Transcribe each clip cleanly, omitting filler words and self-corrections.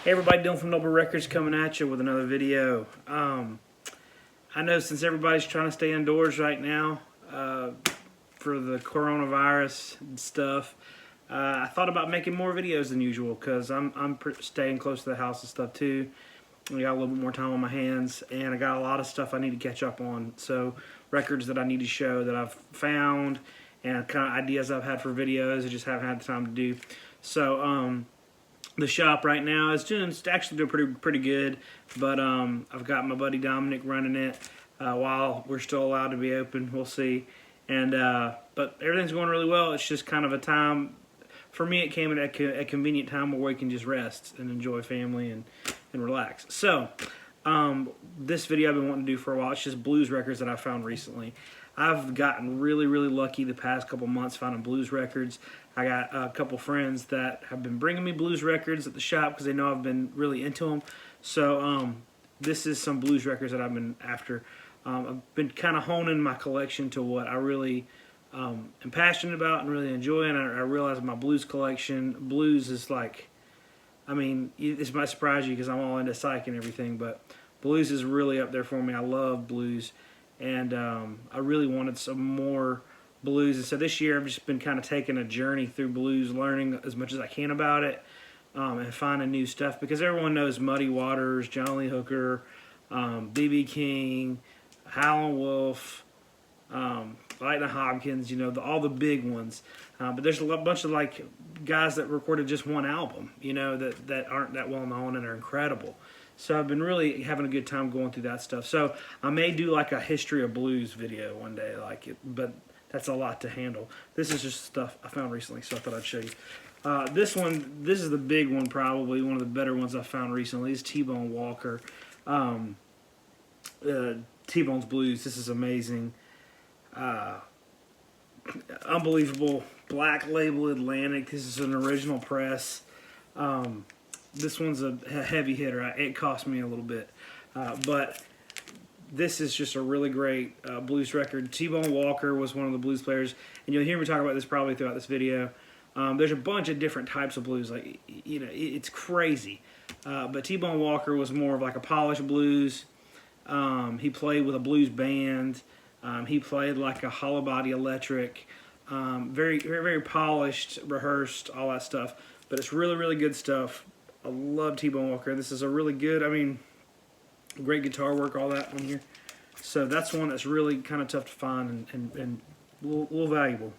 Hey everybody, Dylan from Noble Records coming at you with another video. I know since everybody's trying to stay indoors right now for the coronavirus and stuff, I thought about making more videos than usual because I'm staying close to the house and stuff too. I got a little bit more time on my hands and I got a lot of stuff I need to catch up on. So records that I need to show that I've found and kind of ideas I've had for videos I just haven't had the time to do. So the shop right now is actually doing pretty good, but I've got my buddy Dominic running it while we're still allowed to be open. We'll see, and but everything's going really well. It's just kind of a time for me. It came at a convenient time where we can just rest and enjoy family and relax. So this video I've been wanting to do for a while. It's just blues records that I found recently. I've gotten really lucky the past couple months finding blues records. I got a couple friends that have been bringing me blues records at the shop because they know I've been really into them. So this is some blues records that I've been after. I've been kind of honing my collection to what I really am passionate about and really enjoy. And I realize my blues collection, blues is like, I mean, this might surprise you because I'm all into psych and everything, but blues is really up there for me. I love blues. And I really wanted some more blues, and so this year I've just been kind of taking a journey through blues, learning as much as I can about it, and finding new stuff, because everyone knows Muddy Waters, John Lee Hooker, B.B. King, Howlin' Wolf, Lightnin Hopkins, you know, all the big ones, but there's a bunch of like guys that recorded just one album, you know, that aren't that well known and are incredible. So I've been really having a good time going through that stuff. So I may do like a history of blues video one day, but that's a lot to handle. This is just stuff I found recently, so I thought I'd show you. This is the big one, probably one of the better ones I found recently. Is Tbone Walker, T-Bone's Blues. This is amazing, unbelievable. Black label Atlantic. This is an original press. This one's a heavy hitter. It cost me a little bit, but this is just a really great blues record. Tbone Walker was one of the blues players, and you'll hear me talk about this probably throughout this video. There's a bunch of different types of blues, like, you know, it's crazy. But Tbone Walker was more of like a polished blues. He played with a blues band. He played like a hollow body electric. Very polished, rehearsed, all that stuff. But it's really good stuff. I love Tbone Walker. This is a really good, I mean, great guitar work, all that on here. So that's one that's really kind of tough to find and a little valuable.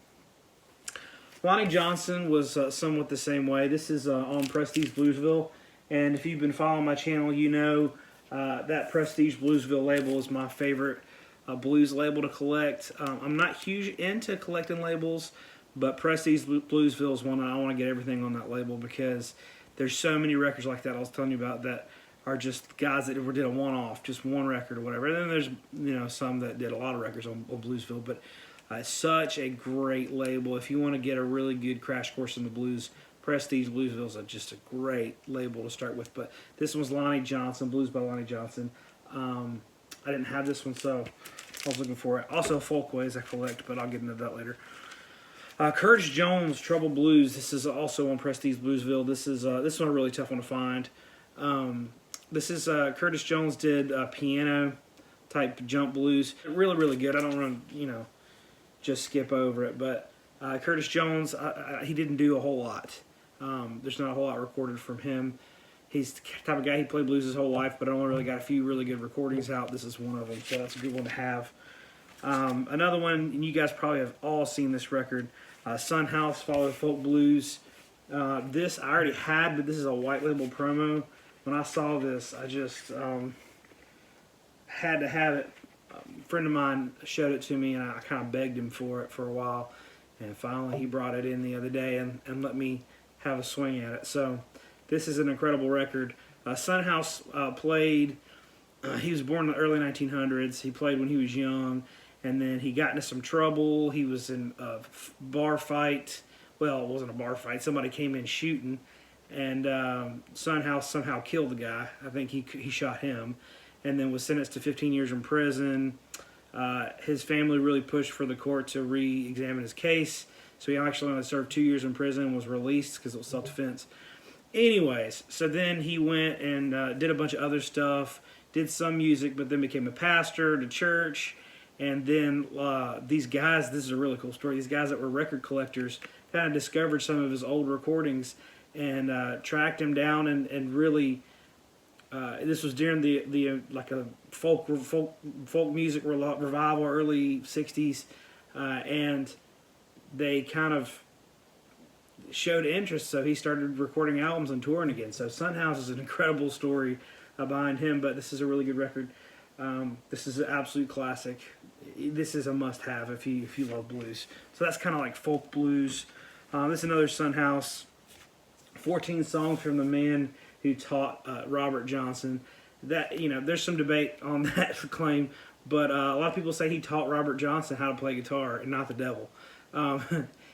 Lonnie Johnson was somewhat the same way. This is on Prestige Bluesville. And if you've been following my channel, you know that Prestige Bluesville label is my favorite blues label to collect. I'm not huge into collecting labels, but Prestige Bluesville is one that I want to get everything on that label because there's so many records like that I was telling you about that are just guys that did a one-off, just one record or whatever. And then there's, you know, some that did a lot of records on Bluesville. But it's such a great label. If you want to get a really good crash course in the blues, Prestige Bluesville is just a great label to start with. But this was Lonnie Johnson, Blues by Lonnie Johnson. I didn't have this one, so I was looking for it. Also Folkways I collect, but I'll get into that later. Curtis Jones, Trouble Blues. This is also on Prestige Bluesville. This is one a really tough one to find. This is Curtis Jones did piano type jump blues. Really good. I don't want to, you know, just skip over it. But Curtis Jones, he didn't do a whole lot. There's not a whole lot recorded from him. He's the type of guy, he played blues his whole life, but I only really got a few really good recordings out. This is one of them, so that's a good one to have. Another one, and you guys probably have all seen this record, Son House, Father Folk Blues. This I already had, but this is a white label promo. When I saw this, I just had to have it. A friend of mine showed it to me, and I kind of begged him for it for a while. And finally, he brought it in the other day and let me have a swing at it. So this is an incredible record. Son House played, he was born in the early 1900s. He played when he was young, and then he got into some trouble. He was in a bar fight. Well, it wasn't a bar fight. Somebody came in shooting, and Son House somehow killed the guy. I think he shot him, and then was sentenced to 15 years in prison. His family really pushed for the court to re-examine his case, so he actually only served 2 years in prison and was released because it was self-defense. Anyways, so then he went and did a bunch of other stuff, did some music, but then became a pastor to church. And then these guys, this is a really cool story, these guys that were record collectors kind of discovered some of his old recordings and tracked him down and really, this was during the like a folk music revival, early 60s, and they kind of showed interest, so he started recording albums and touring again. So Sunhouse is an incredible story behind him, but this is a really good record. This is an absolute classic. This is a must-have if you love blues. So that's kind of like folk blues. This is another Sunhouse. 14 songs from the man who taught Robert Johnson. That, you know, there's some debate on that claim, but a lot of people say he taught Robert Johnson how to play guitar and not the devil.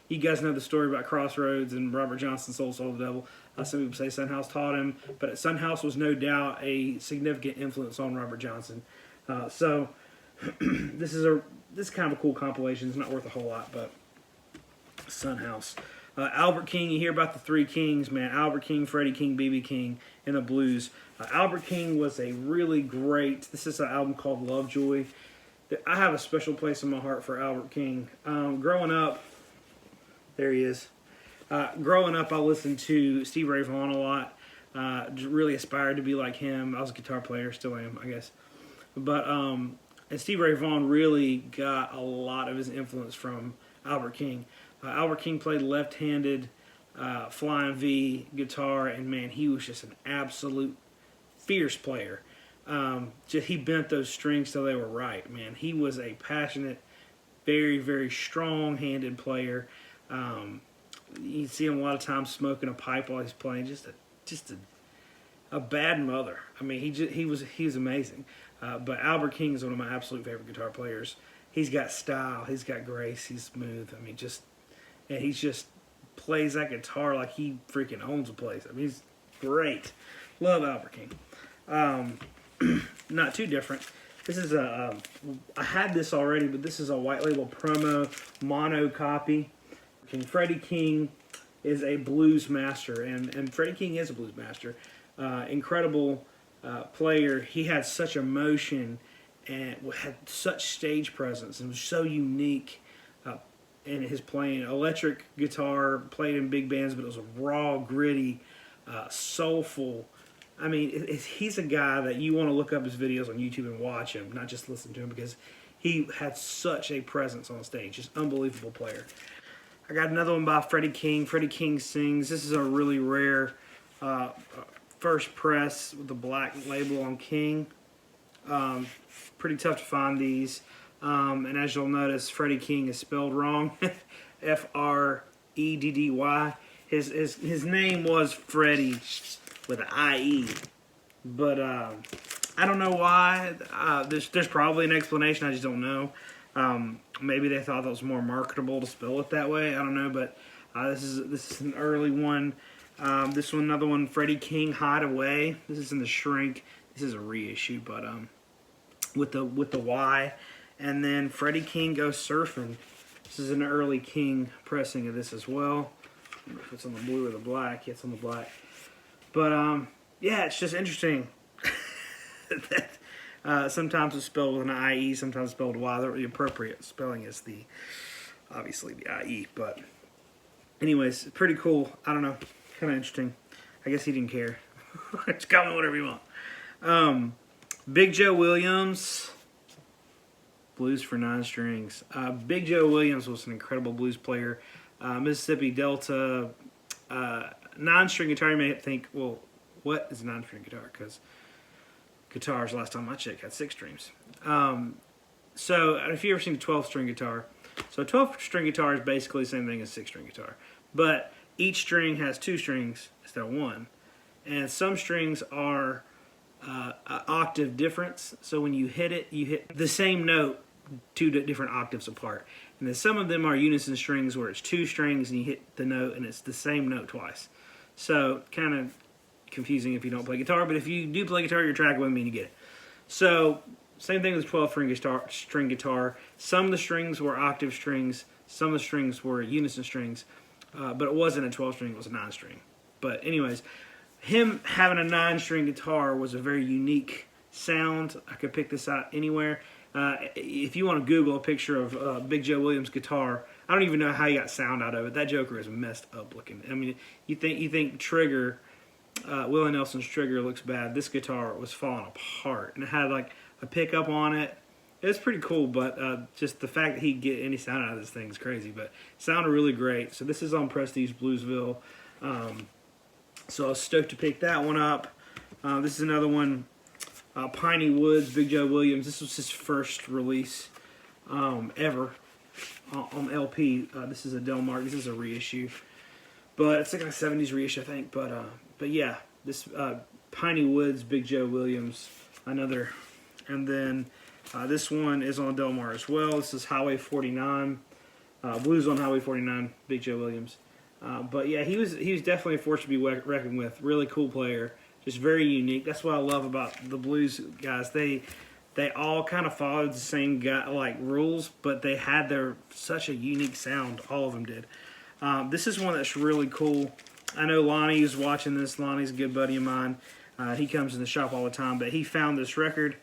You guys know the story about Crossroads and Robert Johnson sold the devil. Some people say Sunhouse taught him, but Sunhouse was no doubt a significant influence on Robert Johnson. So this is kind of a cool compilation. It's not worth a whole lot, but Sunhouse. Albert King, you hear about the three kings, man. Albert King, Freddie King, B.B. King in the blues. Albert King was a really great, this is an album called Lovejoy. I have a special place in my heart for Albert King. Growing up, there he is. Growing up, I listened to Stevie Ray Vaughan a lot. Just really aspired to be like him. I was a guitar player, still am, I guess. But and Stevie Ray Vaughan really got a lot of his influence from Albert King. Albert King played left-handed flying V guitar, and man, he was just an absolute fierce player. He bent those strings till they were right, man. He was a passionate, very, very strong-handed player. You see him a lot of times smoking a pipe while he's playing. Just a bad mother. I mean, he was amazing. But Albert King is one of my absolute favorite guitar players. He's got style. He's got grace. He's smooth. I mean, and he just plays that guitar like he freaking owns the place. I mean, he's great. Love Albert King. Not too different. This is I had this already, but this is a white label promo mono copy. Freddie King is a blues master, and Freddie King is a blues master. Incredible player. He had such emotion and had such stage presence and was so unique in his playing. Electric guitar, played in big bands, but it was a raw, gritty, soulful. I mean, he's a guy that you want to look up his videos on YouTube and watch him, not just listen to him, because he had such a presence on stage. Just unbelievable player. I got another one by Freddie King. Freddie King Sings. This is a really rare first press with the black label on King. Pretty tough to find these. And as you'll notice, Freddie King is spelled wrong. F-R-E-D-D-Y. His name was Freddie with an I-E. But I don't know why. There's probably an explanation. I just don't know. Maybe they thought that was more marketable to spell it that way. I don't know, but this is an early one. This one, another one, Freddie King Hideaway. This is in the Shrink. This is a reissue, but with the Y. And then Freddie King Goes Surfing. This is an early King pressing of this as well. I don't know if it's on the blue or the black. Yeah, it's on the black. But yeah, it's just interesting. Sometimes it's spelled with an IE, sometimes spelled Y. The appropriate spelling is obviously the IE. But anyways, pretty cool. I don't know, kind of interesting. I guess he didn't care. Just call me whatever you want. Big Joe Williams, blues for 9 strings. Big Joe Williams was an incredible blues player. Mississippi Delta, 9-string guitar. You may think, well, what is a 9-string guitar? Because guitars, last time I checked, had 6 strings. So if you've ever seen a 12-string guitar, so a 12-string guitar is basically the same thing as a 6-string guitar. But each string has 2 strings instead of 1. And some strings are an octave difference. So when you hit it, you hit the same note 2 different octaves apart. And then some of them are unison strings where it's 2 strings and you hit the note and it's the same note twice. So kind of confusing if you don't play guitar, but if you do play guitar, you're tracking with me and you get it. So same thing with 12-string guitar. Some of the strings were octave strings, some of the strings were unison strings, but it wasn't a 12-string, it was a 9-string. But anyways, him having a 9-string guitar was a very unique sound. I could pick this out anywhere. If you want to Google a picture of Big Joe Williams guitar, I don't even know how he got sound out of it. That Joker is messed up looking. I mean, you think Trigger, Willie Nelson's Trigger looks bad. This guitar was falling apart, and it had like a pickup on it. It was pretty cool, but just the fact that he'd get any sound out of this thing is crazy. But it sounded really great. So this is on Prestige Bluesville. So I was stoked to pick that one up. This is another one, Pineywoods Big Joe Williams. This was his first release ever on LP. This is a Delmark. This is a reissue, but it's like a 70s reissue, I think. But yeah, this Pineywoods Big Joe Williams, another. And then this one is on Delmar as well. This is Highway 49, Blues on Highway 49, Big Joe Williams. But yeah, he was definitely a force to be reckoned with. Really cool player, just very unique. That's what I love about the blues guys. They all kind of followed the same rules, but they had such a unique sound. All of them did. This is one that's really cool. I know Lonnie is watching this. Lonnie's a good buddy of mine. He comes in the shop all the time, but he found this record.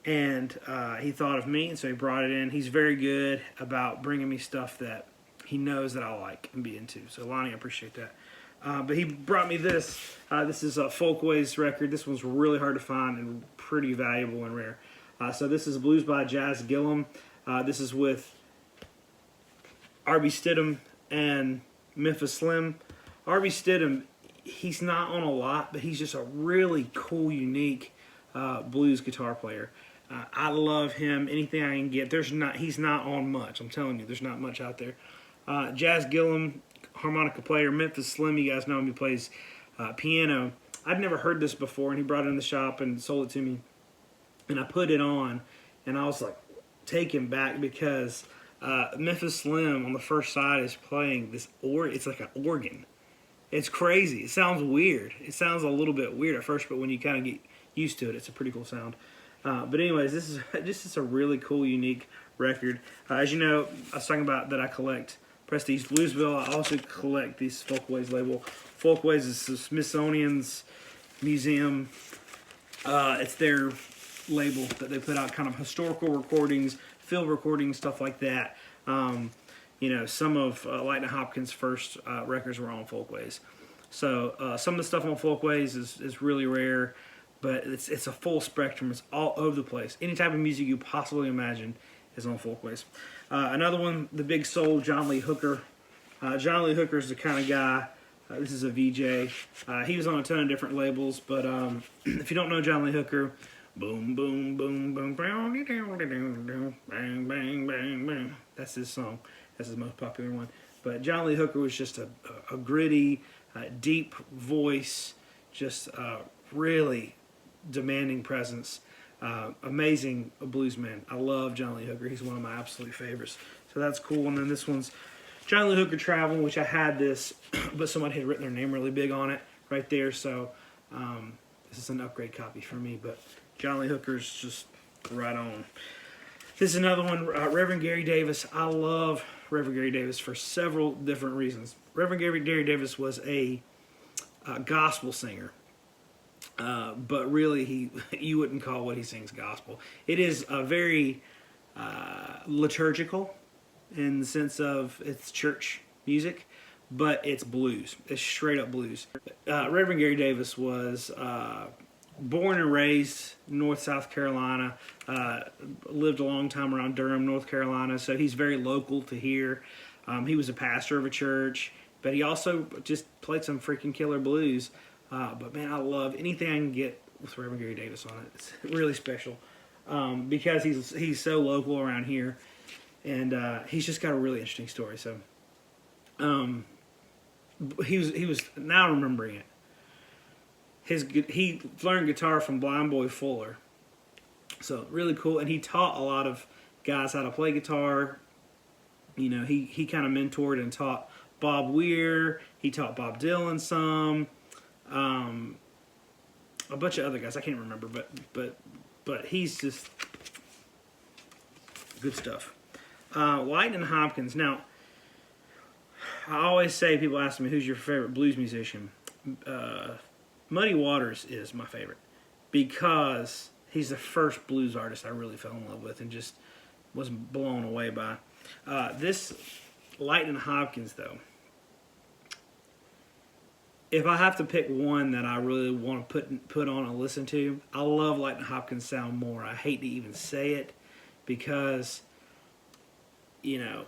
And he thought of me, and so he brought it in. He's very good about bringing me stuff that he knows that I like and be into. So, Lonnie, I appreciate that. But he brought me this. This is a Folkways record. This one's really hard to find and pretty valuable and rare. So this is Blues by Jazz Gillen. This is with R.B. Stidham and Memphis Slim. R.B. Stidham, he's not on a lot, but he's just a really cool, unique blues guitar player. I love him. Anything I can get. He's not on much. I'm telling you, there's not much out there. Jazz Gillen, harmonica player. Memphis Slim, you guys know him. He plays piano. I'd never heard this before, and he brought it in the shop and sold it to me. And I put it on, and I was like taken back because Memphis Slim on the first side is playing this it's like an organ. It's crazy. It sounds weird. It sounds a little bit weird at first, but when you kind of get used to it, it's a pretty cool sound. But anyways, this is a really cool, unique record. As you know, I was talking about that I collect Prestige Bluesville. I also collect these Folkways label. Folkways is the Smithsonian's museum. It's their label that they put out, kind of historical recordings, field recordings, stuff like that. You know, some of Lightnin Hopkins' first records were on Folkways. So some of the stuff on Folkways is really rare. But it's a full spectrum. It's all over the place. Any type of music you possibly imagine is on Folkways. Another one, the Big Soul, John Lee Hooker. John Lee Hooker is the kind of guy, this is a VJ. He was on a ton of different labels, but if you don't know John Lee Hooker, boom, boom, boom, boom, bang, bang, bang, bang. That's his song. That's his most popular one. But John Lee Hooker was just a gritty, deep voice, just really demanding presence, amazing bluesman. I love John Lee Hooker. He's one of my absolute favorites. So that's cool. And then this one's John Lee Hooker Travel, which I had this, but somebody had written their name really big on it right there. So this is an upgrade copy for me. But John Lee Hooker's just right on. This is another one, Reverend Gary Davis. I love Reverend Gary Davis for several different reasons. Reverend Gary Davis was a gospel singer. But really, you wouldn't call what he sings gospel. It is a very liturgical in the sense of it's church music, but it's blues. It's straight up blues. Reverend Gary Davis was born and raised South Carolina, lived a long time around Durham, North Carolina, so he's very local to here. He was a pastor of a church, but he also just played some freaking killer blues. But man, I love anything I can get with Reverend Gary Davis on it. It's really special because he's so local around here, and he's just got a really interesting story. So he was now remembering it. He learned guitar from Blind Boy Fuller, so really cool. And he taught a lot of guys how to play guitar. You know, he kind of mentored and taught Bob Weir. He taught Bob Dylan some. A bunch of other guys I can't remember, but he's just good stuff. Lightnin Hopkins. Now, I always say, people ask me, who's your favorite blues musician? Muddy Waters is my favorite because he's the first blues artist I really fell in love with and just was blown away by. This Lightnin Hopkins, though, if I have to pick one that I really want to put on and listen to, I love Lightnin Hopkins' sound more. I hate to even say it because, you know,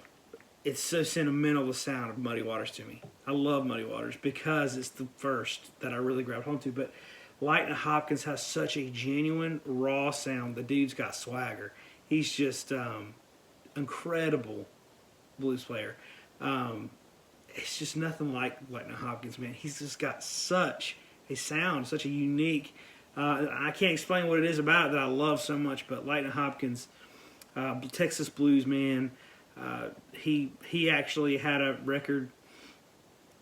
it's so sentimental, the sound of Muddy Waters to me. I love Muddy Waters because it's the first that I really grabbed onto. But Lightnin Hopkins has such a genuine, raw sound. The dude's got swagger. He's just incredible blues player. It's just nothing like Lightnin Hopkins, man. He's just got such a sound, such a unique. I can't explain what it is about it that I love so much, but Lightnin Hopkins, Texas blues man. He actually had a record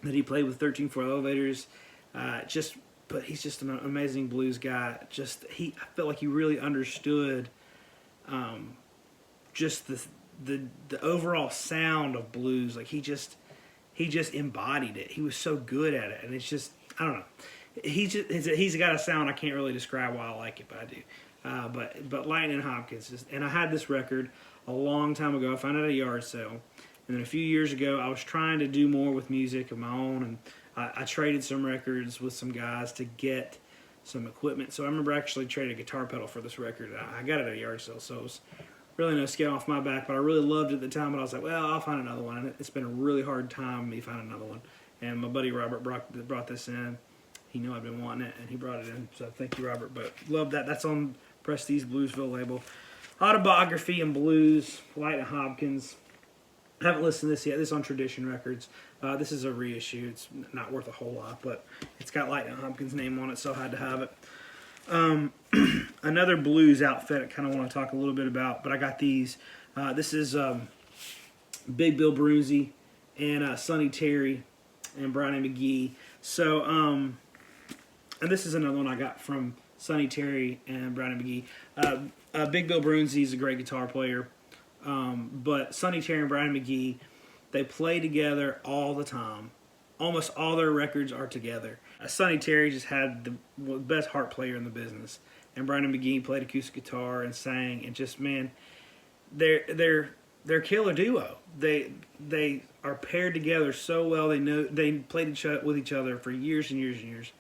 that he played with 13-4 Elevators. But he's just an amazing blues guy. I felt like he really understood just the overall sound of blues. Like he just embodied it. He was so good at it, and it's just, I don't know. He's got a sound I can't really describe why I like it, but I do. But Lightnin Hopkins, and I had this record a long time ago. I found it at a yard sale, and then a few years ago, I was trying to do more with music of my own, and I traded some records with some guys to get some equipment. So I remember actually trading a guitar pedal for this record. I got it at a yard sale, so it was really no skin off my back, but I really loved it at the time, but I was like, well, I'll find another one. And it's been a really hard time me finding another one. And my buddy Robert brought this in. He knew I'd been wanting it, and he brought it in. So thank you, Robert. But love that. That's on Prestige Bluesville label. Autobiography and Blues, Lightnin Hopkins. I haven't listened to this yet. This is on Tradition Records. This is a reissue. It's not worth a whole lot, but it's got Lightnin Hopkins' name on it, so I had to have it. Another blues outfit I kind of want to talk a little bit about, but I got these. This is Big Bill Brunsey and Sonny Terry and Brownie McGhee. So, and this is another one I got from Sonny Terry and Brownie McGhee. Big Bill Brunsey is a great guitar player, but Sonny Terry and Brownie McGhee, they play together all the time. Almost all their records are together. Sonny Terry just had the best harp player in the business, and Brownie McGhee played acoustic guitar and sang, and just, man, they're a killer duo. They are paired together so well. They played with each other for years and years and years.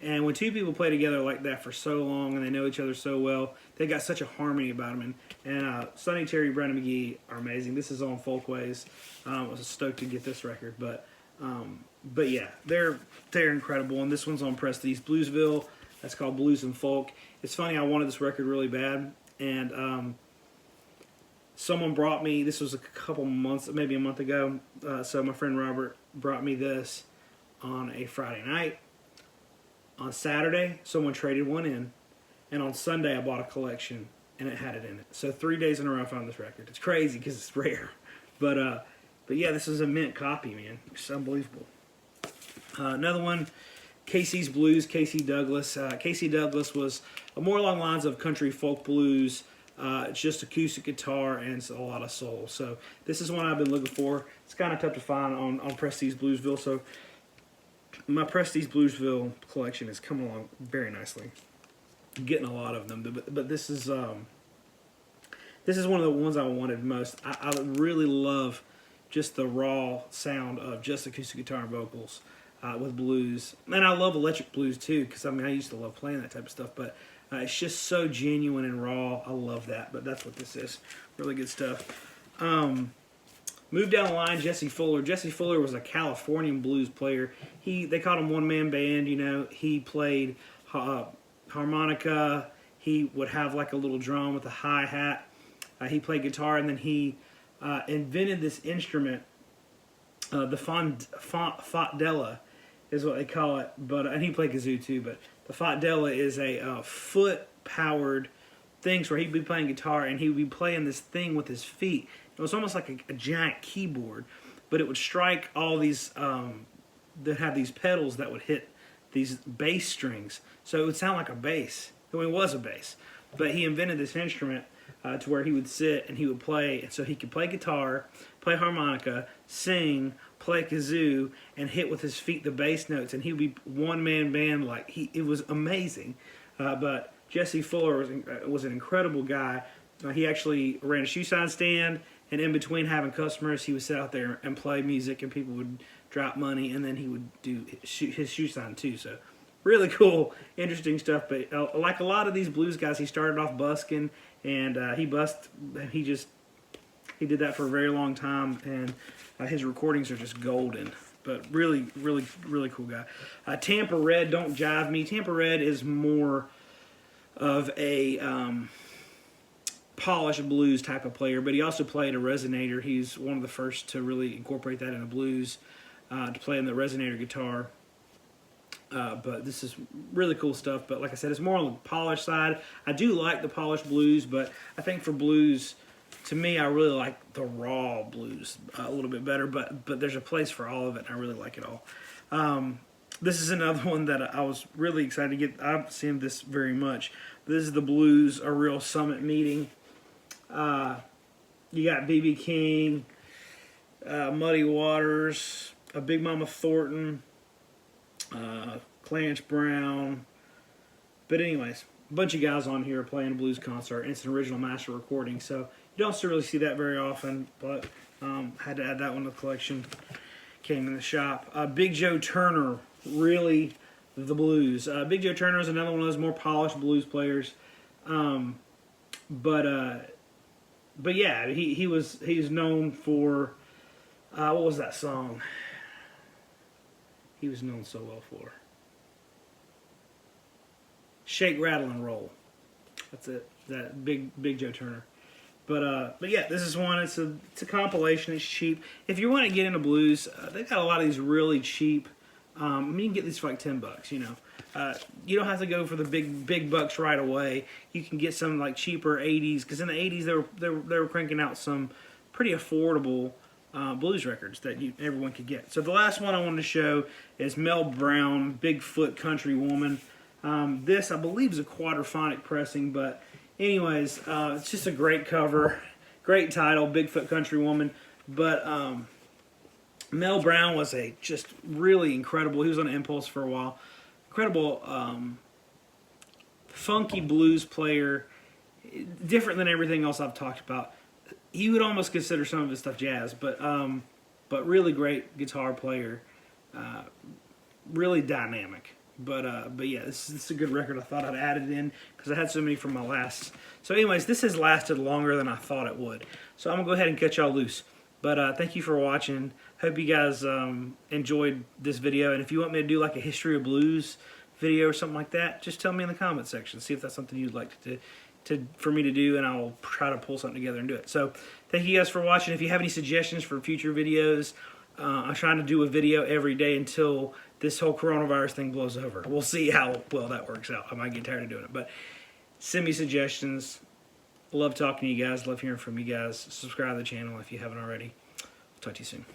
And when two people play together like that for so long and they know each other so well, they got such a harmony about them. And Sonny Terry and Brownie McGhee are amazing. This is on Folkways. I was stoked to get this record, but yeah, they're incredible. And this one's on Prestige Bluesville. That's called Blues and Folk. It's funny, I wanted this record really bad, and someone brought me, this was a couple months, maybe a month ago, so my friend Robert brought me this on a Friday night. On Saturday, someone traded one in, and on Sunday I bought a collection, and it had it in it. So 3 days in a row I found this record. It's crazy because it's rare, but yeah, this is a mint copy, man. It's unbelievable. Another one, Casey's Blues, Casey Douglas. Casey Douglas was more along the lines of country folk blues. It's just acoustic guitar and it's a lot of soul. So this is one I've been looking for. It's kind of tough to find on Prestige Bluesville. So my Prestige Bluesville collection is coming along very nicely. I'm getting a lot of them, but this is one of the ones I wanted most. I really love just the raw sound of just acoustic guitar and vocals with blues. And I love electric blues too, because I mean I used to love playing that type of stuff, but it's just so genuine and raw. I love that, but that's what this is. Really good stuff. Moved down the line, Jesse Fuller. Jesse Fuller was a Californian blues player. They called him one-man band, you know. He played harmonica. He would have like a little drum with a hi-hat. He played guitar, and then he invented this instrument, the Fatdella is what they call it. And he played kazoo too, but the Fatdella is a foot-powered thing where he'd be playing guitar, and he would be playing this thing with his feet. It was almost like a giant keyboard, but it would strike all these, that had these pedals that would hit these bass strings. So it would sound like a bass. I mean, it was a bass. But he invented this instrument to where he would sit and he would play, and so he could play guitar, play harmonica, sing, play kazoo, and hit with his feet the bass notes, and he would be one-man band. Like, it was amazing. But Jesse Fuller was an incredible guy. He actually ran a shoe sign stand, and in between having customers, he would sit out there and play music, and people would drop money, and then he would do his shoe sign too. So really cool, interesting stuff. But like a lot of these blues guys, he started off busking, and he did that for a very long time, and his recordings are just golden. But really, really, really cool guy. Tampa Red, don't jive me. Tampa Red is more of a polished blues type of player, but he also played a resonator. He's one of the first to really incorporate that into blues, to play on the resonator guitar. But this is really cool stuff. But like I said, it's more on the polished side. I do like the polished blues, but I think for blues, to me, I really like the raw blues a little bit better. But there's a place for all of it, and I really like it all. This is another one that I was really excited to get. I've seen this very much. This is the Blues, a Real Summit meeting. You got B.B. King, Muddy Waters, Big Mama Thornton, Clarence Brown. But anyways, a bunch of guys on here playing a blues concert, and it's an original master recording, so you don't really see that very often, but had to add that one to the collection. Came in the shop. Big Joe Turner, really the blues. Big Joe Turner is another one of those more polished blues players. But yeah, he's known for what was that song? He was known so well for Shake, Rattle, and Roll. That's it. That Big Joe Turner. But yeah, this is one. It's a compilation. It's cheap. If you want to get into blues, they've got a lot of these really cheap. I mean, you can get these for like $10. You know, you don't have to go for the big bucks right away. You can get some like cheaper 80s, because in the 80s they were cranking out some pretty affordable blues records that everyone could get. So the last one I wanted to show is Mel Brown, Bigfoot Country Woman. This I believe is a quadraphonic pressing, but anyways, it's just a great cover, great title, Bigfoot Country Woman. But Mel Brown was just really incredible. He was on Impulse for a while. Incredible, funky blues player, different than everything else I've talked about. You would almost consider some of his stuff jazz, but really great guitar player, really dynamic. But yeah, this is a good record. I thought I'd add it in because I had so many from my last. So anyways, this has lasted longer than I thought it would. So I'm going to go ahead and cut y'all loose. But thank you for watching. Hope you guys enjoyed this video. And if you want me to do like a history of blues video or something like that, just tell me in the comment section. See if that's something you'd like for me to do, and I'll try to pull something together and do it. So thank you guys for watching. If you have any suggestions for future videos, I'm trying to do a video every day until this whole coronavirus thing blows over. We'll see how well that works out. I might get tired of doing it, but send me suggestions. Love talking to you guys. Love hearing from you guys. Subscribe to the channel if you haven't already. Talk to you soon.